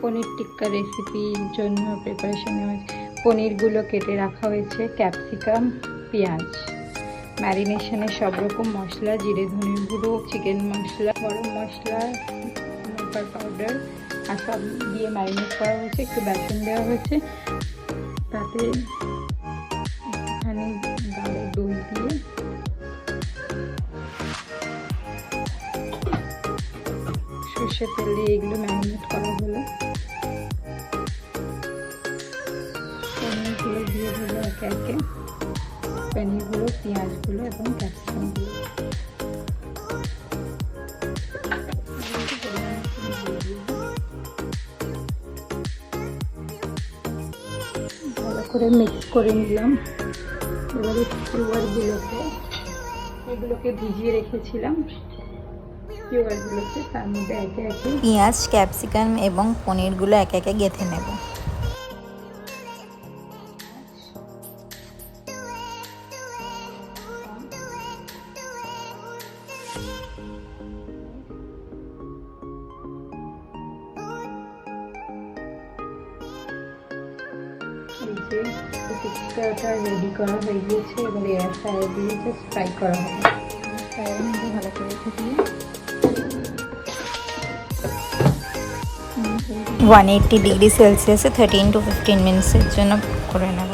পনির টিক্কা রেসিপির জন্য প্রিপারেশন নেওয়া হয়েছে। পনিরগুলো কেটে রাখা হয়েছে, ক্যাপসিকাম, পেঁয়াজ, ম্যারিনেশনের সব রকম মশলা, জিরে ধনের গুঁড়ো, চিকেন মশলা, গরম মশলা, লঙ্কার পাউডার আর সব দিয়ে ম্যারিনেট করা হয়েছে। একটু বেসন দেওয়া হয়েছে, তাতে একটুখানি গাঢ় দই দিয়ে সর্ষের তেল দিয়ে এগুলো ম্যারিনেট করা হলো। পনিরগুলো দিয়ে দিলো একে একে, পনিরগুলো, পেঁয়াজগুলো এবং ক্যাপসিকামগুলো। ভালো করে মিক্স করে নিলাম। এবারে এগুলোকে ভিজিয়ে রেখেছিলাম, তার মধ্যে একে একে পেঁয়াজ, ক্যাপসিকাম এবং পনিরগুলো একে একে গেঁথে নেব। টিক্কাটা রেডি করা হয়ে গিয়েছে। এবার এয়ার ফ্রায়ার দিয়ে জাস্ট ফ্রাই করা হবে। ফ্রায়ার মধ্যে ভালো করে রেখে 180 ডিগ্রি সেলসিয়াসে 13 to 15 মিনিটসের জন্য করে নেব।